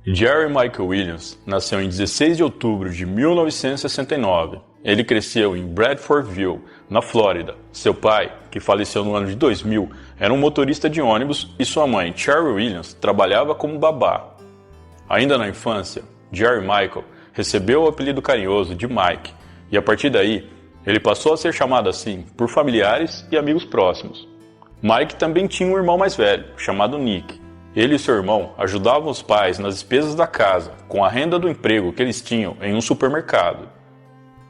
Jerry Michael Williams nasceu em 16 de outubro de 1969. Ele cresceu em Bradfordville, na Flórida. Seu pai, que faleceu no ano de 2000, era um motorista de ônibus e sua mãe, Cherry Williams, trabalhava como babá. Ainda na infância, Jerry Michael recebeu o apelido carinhoso de Mike, e a partir daí, ele passou a ser chamado assim por familiares e amigos próximos. Mike também tinha um irmão mais velho, chamado Nick. Ele e seu irmão ajudavam os pais nas despesas da casa, com a renda do emprego que eles tinham em um supermercado.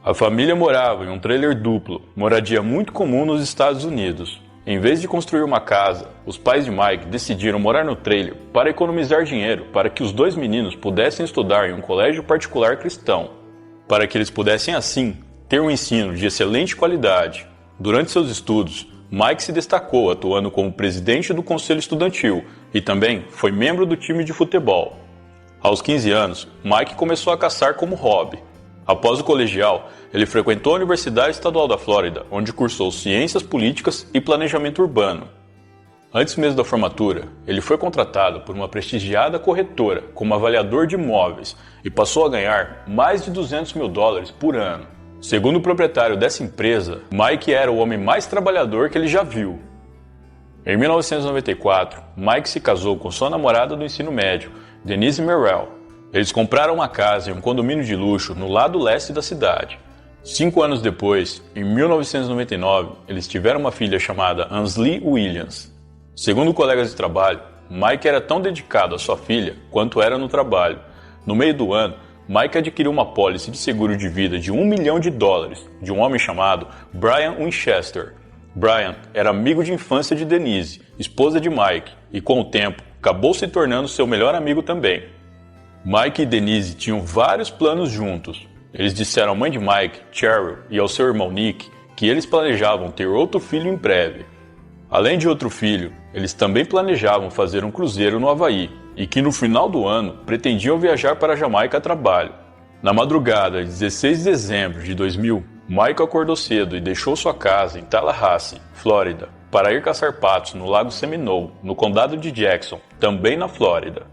A família morava em um trailer duplo, moradia muito comum nos Estados Unidos. Em vez de construir uma casa, os pais de Mike decidiram morar no trailer para economizar dinheiro para que os dois meninos pudessem estudar em um colégio particular cristão, para que eles pudessem assim ter um ensino de excelente qualidade. Durante seus estudos, Mike se destacou atuando como presidente do conselho estudantil e também foi membro do time de futebol. Aos 15 anos, Mike começou a caçar como hobby. Após o colegial, ele frequentou a Universidade Estadual da Flórida, onde cursou Ciências Políticas e Planejamento Urbano. Antes mesmo da formatura, ele foi contratado por uma prestigiada corretora como avaliador de imóveis e passou a ganhar mais de $200 mil por ano. Segundo o proprietário dessa empresa, Mike era o homem mais trabalhador que ele já viu. Em 1994, Mike se casou com sua namorada do ensino médio, Denise Merrill. Eles compraram uma casa em um condomínio de luxo no lado leste da cidade. 5 anos depois, em 1999, eles tiveram uma filha chamada Ansley Williams. Segundo colegas de trabalho, Mike era tão dedicado à sua filha quanto era no trabalho. No meio do ano, Mike adquiriu uma pólice de seguro de vida de $1 milhão de um homem chamado Brian Winchester. Brian era amigo de infância de Denise, esposa de Mike, e com o tempo acabou se tornando seu melhor amigo também. Mike e Denise tinham vários planos juntos. Eles disseram à mãe de Mike, Cheryl, e ao seu irmão Nick que eles planejavam ter outro filho em breve. Além de outro filho, eles também planejavam fazer um cruzeiro no Havaí e que no final do ano pretendiam viajar para a Jamaica a trabalho. Na madrugada de 16 de dezembro de 2000, Mike acordou cedo e deixou sua casa em Tallahassee, Flórida, para ir caçar patos no Lago Seminole, no condado de Jackson, também na Flórida.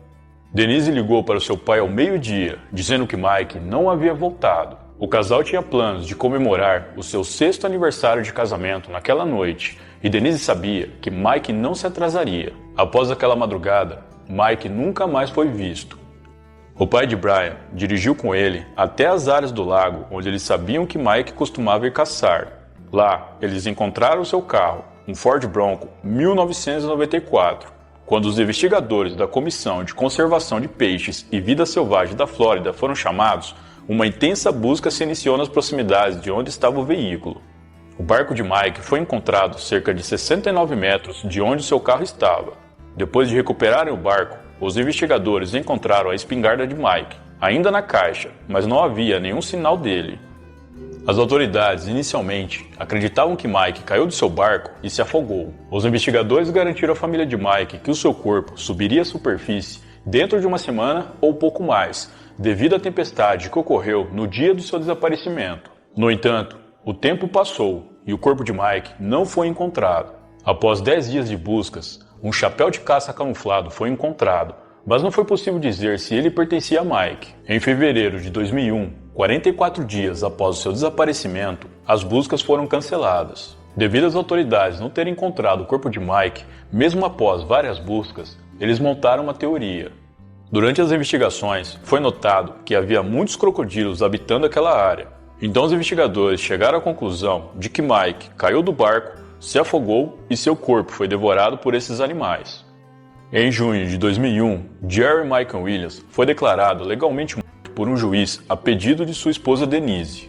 Denise ligou para o seu pai ao meio-dia, dizendo que Mike não havia voltado. O casal tinha planos de comemorar o seu 6º aniversário de casamento naquela noite, e Denise sabia que Mike não se atrasaria. Após aquela madrugada, Mike nunca mais foi visto. O pai de Brian dirigiu com ele até as áreas do lago onde eles sabiam que Mike costumava ir caçar. Lá, eles encontraram seu carro, um Ford Bronco 1994. Quando os investigadores da Comissão de Conservação de Peixes e Vida Selvagem da Flórida foram chamados, uma intensa busca se iniciou nas proximidades de onde estava o veículo. O barco de Mike foi encontrado cerca de 69 metros de onde seu carro estava. Depois de recuperarem o barco, os investigadores encontraram a espingarda de Mike, ainda na caixa, mas não havia nenhum sinal dele. As autoridades, inicialmente, acreditavam que Mike caiu do seu barco e se afogou. Os investigadores garantiram à família de Mike que o seu corpo subiria à superfície dentro de uma semana ou pouco mais, devido à tempestade que ocorreu no dia do seu desaparecimento. No entanto, o tempo passou e o corpo de Mike não foi encontrado. Após 10 dias de buscas, um chapéu de caça camuflado foi encontrado, mas não foi possível dizer se ele pertencia a Mike. Em fevereiro de 2001, 44 dias após o seu desaparecimento, as buscas foram canceladas. Devido às autoridades não terem encontrado o corpo de Mike, mesmo após várias buscas, eles montaram uma teoria. Durante as investigações, foi notado que havia muitos crocodilos habitando aquela área. Então os investigadores chegaram à conclusão de que Mike caiu do barco, se afogou e seu corpo foi devorado por esses animais. Em junho de 2001, Jerry Michael Williams foi declarado legalmente morto por um juiz a pedido de sua esposa Denise.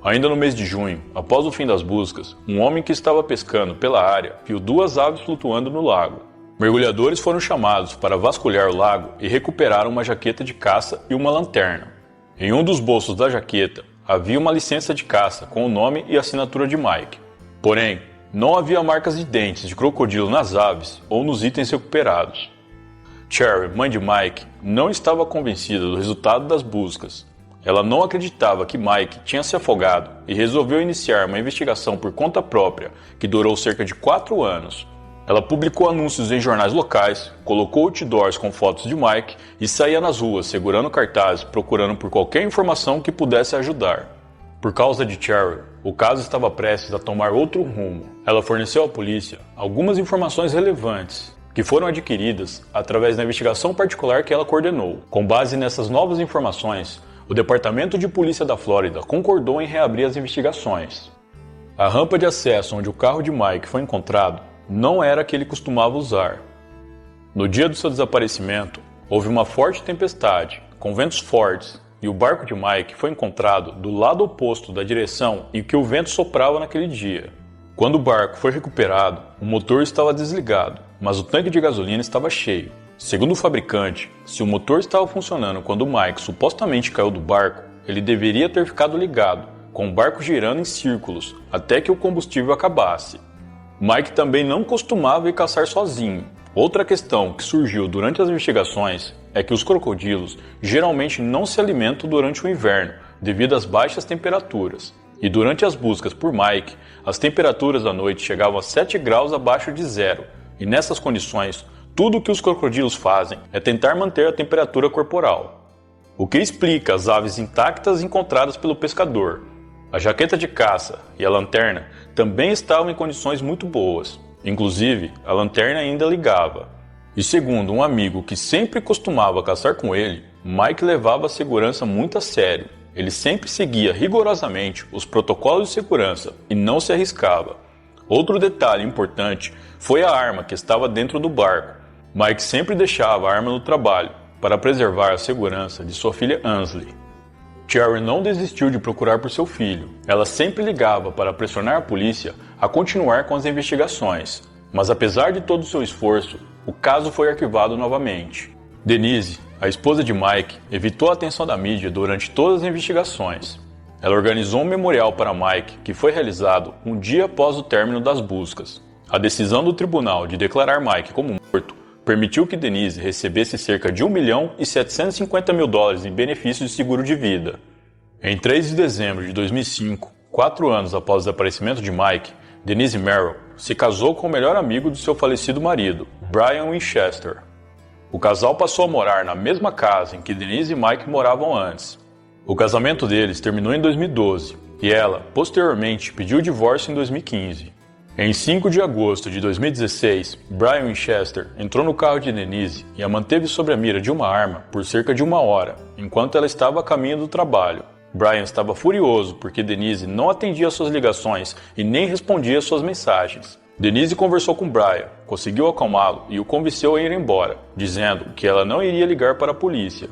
Ainda no mês de junho, após o fim das buscas, um homem que estava pescando pela área viu 2 aves flutuando no lago. Mergulhadores foram chamados para vasculhar o lago e recuperaram uma jaqueta de caça e uma lanterna. Em um dos bolsos da jaqueta, havia uma licença de caça com o nome e assinatura de Mike. Porém, não havia marcas de dentes de crocodilo nas aves ou nos itens recuperados. Cherry, mãe de Mike, não estava convencida do resultado das buscas. Ela não acreditava que Mike tinha se afogado e resolveu iniciar uma investigação por conta própria, que durou cerca de 4 anos. Ela publicou anúncios em jornais locais, colocou outdoors com fotos de Mike e saía nas ruas segurando cartazes procurando por qualquer informação que pudesse ajudar. Por causa de Cheryl, o caso estava prestes a tomar outro rumo. Ela forneceu à polícia algumas informações relevantes que foram adquiridas através da investigação particular que ela coordenou. Com base nessas novas informações, o Departamento de Polícia da Flórida concordou em reabrir as investigações. A rampa de acesso onde o carro de Mike foi encontrado não era a que ele costumava usar. No dia do seu desaparecimento, houve uma forte tempestade, com ventos fortes, e o barco de Mike foi encontrado do lado oposto da direção em que o vento soprava naquele dia. Quando o barco foi recuperado, o motor estava desligado, mas o tanque de gasolina estava cheio. Segundo o fabricante, se o motor estava funcionando quando Mike supostamente caiu do barco, ele deveria ter ficado ligado, com o barco girando em círculos, até que o combustível acabasse. Mike também não costumava ir caçar sozinho. Outra questão que surgiu durante as investigações é que os crocodilos geralmente não se alimentam durante o inverno, devido às baixas temperaturas. E durante as buscas por Mike, as temperaturas da noite chegavam a 7 graus abaixo de zero, e nessas condições, tudo o que os crocodilos fazem é tentar manter a temperatura corporal. O que explica as aves intactas encontradas pelo pescador. A jaqueta de caça e a lanterna também estavam em condições muito boas. Inclusive, a lanterna ainda ligava. E segundo um amigo que sempre costumava caçar com ele, Mike levava a segurança muito a sério. Ele sempre seguia rigorosamente os protocolos de segurança e não se arriscava. Outro detalhe importante foi a arma que estava dentro do barco. Mike sempre deixava a arma no trabalho para preservar a segurança de sua filha Ansley. Cheryl não desistiu de procurar por seu filho. Ela sempre ligava para pressionar a polícia a continuar com as investigações, mas apesar de todo o seu esforço, o caso foi arquivado novamente. Denise, a esposa de Mike, evitou a atenção da mídia durante todas as investigações. Ela organizou um memorial para Mike que foi realizado um dia após o término das buscas. A decisão do tribunal de declarar Mike como morto permitiu que Denise recebesse cerca de $1.750.000 em benefícios de seguro de vida. Em 3 de dezembro de 2005, 4 anos após o desaparecimento de Mike, Denise Merrill se casou com o melhor amigo do seu falecido marido, Brian Winchester. O casal passou a morar na mesma casa em que Denise e Mike moravam antes. O casamento deles terminou em 2012 e ela, posteriormente, pediu o divórcio em 2015. Em 5 de agosto de 2016, Brian Winchester entrou no carro de Denise e a manteve sob a mira de uma arma por cerca de 1 hora, enquanto ela estava a caminho do trabalho. Brian estava furioso porque Denise não atendia suas ligações e nem respondia suas mensagens. Denise conversou com Brian, conseguiu acalmá-lo e o convenceu a ir embora, dizendo que ela não iria ligar para a polícia.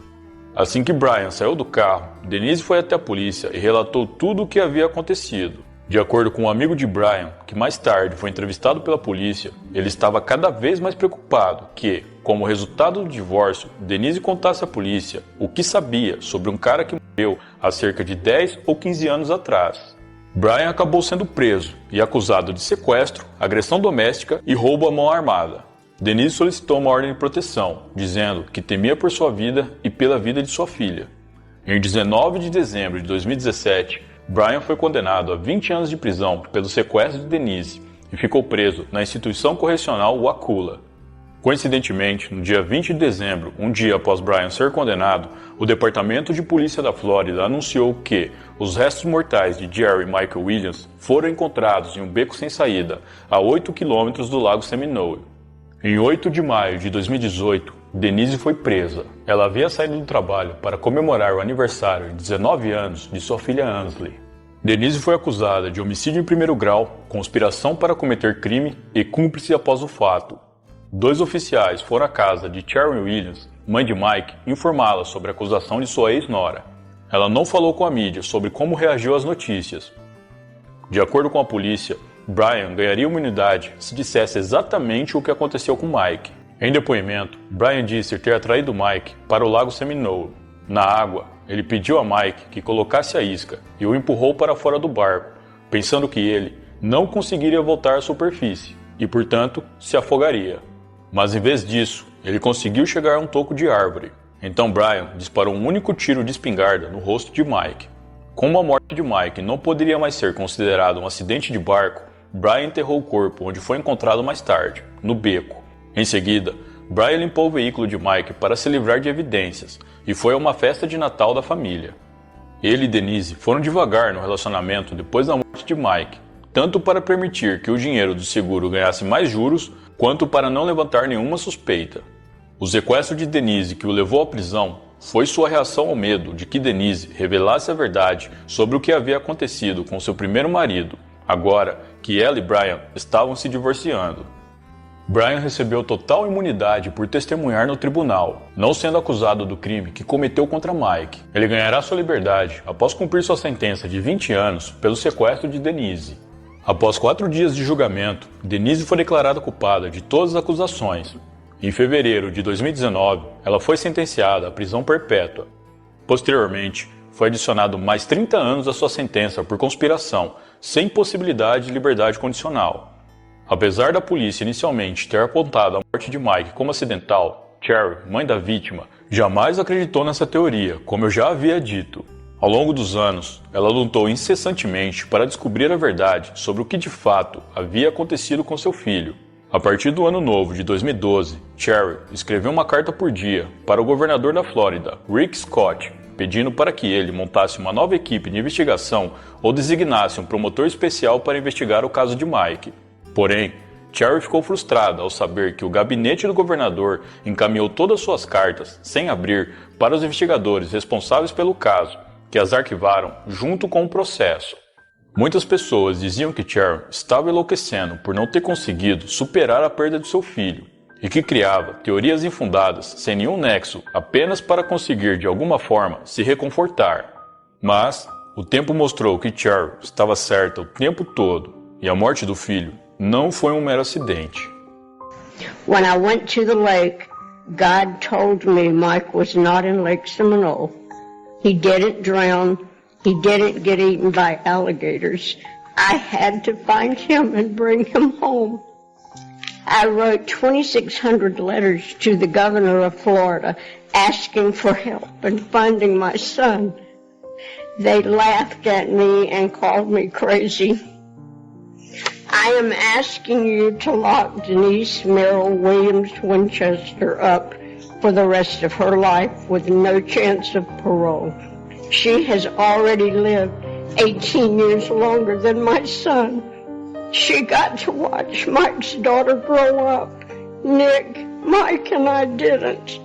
Assim que Brian saiu do carro, Denise foi até a polícia e relatou tudo o que havia acontecido. De acordo com um amigo de Brian, que mais tarde foi entrevistado pela polícia, ele estava cada vez mais preocupado que, como resultado do divórcio, Denise contasse à polícia o que sabia sobre um cara que morreu há cerca de 10 ou 15 anos atrás. Brian acabou sendo preso e acusado de sequestro, agressão doméstica e roubo à mão armada. Denise solicitou uma ordem de proteção, dizendo que temia por sua vida e pela vida de sua filha. Em 19 de dezembro de 2017, Brian foi condenado a 20 anos de prisão pelo sequestro de Denise e ficou preso na instituição correcional Wakulla. Coincidentemente, no dia 20 de dezembro, um dia após Brian ser condenado, o Departamento de Polícia da Flórida anunciou que os restos mortais de Jerry Michael Williams foram encontrados em um beco sem saída, a 8 quilômetros do Lago Seminole. Em 8 de maio de 2018, Denise foi presa. Ela havia saído do trabalho para comemorar o aniversário de 19 anos de sua filha Ansley. Denise foi acusada de homicídio em primeiro grau, conspiração para cometer crime e cúmplice após o fato. 2 oficiais foram à casa de Cheryl Williams, mãe de Mike, informá-la sobre a acusação de sua ex-nora. Ela não falou com a mídia sobre como reagiu às notícias. De acordo com a polícia, Brian ganharia uma imunidade se dissesse exatamente o que aconteceu com Mike. Em depoimento, Brian disse ter atraído Mike para o Lago Seminole. Na água, ele pediu a Mike que colocasse a isca e o empurrou para fora do barco, pensando que ele não conseguiria voltar à superfície e, portanto, se afogaria. Mas em vez disso, ele conseguiu chegar a um toco de árvore. Então Brian disparou um único tiro de espingarda no rosto de Mike. Como a morte de Mike não poderia mais ser considerada um acidente de barco, Brian enterrou o corpo onde foi encontrado mais tarde, no beco. Em seguida, Brian limpou o veículo de Mike para se livrar de evidências e foi a uma festa de Natal da família. Ele e Denise foram devagar no relacionamento depois da morte de Mike, tanto para permitir que o dinheiro do seguro ganhasse mais juros, quanto para não levantar nenhuma suspeita. O sequestro de Denise que o levou à prisão foi sua reação ao medo de que Denise revelasse a verdade sobre o que havia acontecido com seu primeiro marido, agora que ela e Brian estavam se divorciando. Brian recebeu total imunidade por testemunhar no tribunal, não sendo acusado do crime que cometeu contra Mike. Ele ganhará sua liberdade após cumprir sua sentença de 20 anos pelo sequestro de Denise. Após 4 dias de julgamento, Denise foi declarada culpada de todas as acusações. Em fevereiro de 2019, ela foi sentenciada à prisão perpétua. Posteriormente, foi adicionado mais 30 anos à sua sentença por conspiração, sem possibilidade de liberdade condicional. Apesar da polícia inicialmente ter apontado a morte de Mike como acidental, Cherry, mãe da vítima, jamais acreditou nessa teoria, como eu já havia dito. Ao longo dos anos, ela lutou incessantemente para descobrir a verdade sobre o que de fato havia acontecido com seu filho. A partir do ano novo de 2012, Cherry escreveu uma carta por dia para o governador da Flórida, Rick Scott, pedindo para que ele montasse uma nova equipe de investigação ou designasse um promotor especial para investigar o caso de Mike. Porém, Cherry ficou frustrada ao saber que o gabinete do governador encaminhou todas suas cartas, sem abrir, para os investigadores responsáveis pelo caso, que as arquivaram junto com o processo. Muitas pessoas diziam que Cherry estava enlouquecendo por não ter conseguido superar a perda de seu filho, e que criava teorias infundadas sem nenhum nexo apenas para conseguir de alguma forma se reconfortar. Mas o tempo mostrou que Cherry estava certa o tempo todo, e a morte do filho não foi um mero acidente. When I went to the lake, God told me Mike was not in Lake Seminole. He didn't drown. He didn't get eaten by alligators. I had to find him and bring him home. I wrote 2,600 letters to the governor of Florida asking for help in finding my son. They laughed at me and called me crazy. I am asking you to lock Denise Merrill Williams Winchester up for the rest of her life with no chance of parole. She has already lived 18 years longer than my son. She got to watch Mike's daughter grow up. Nick, Mike and I didn't.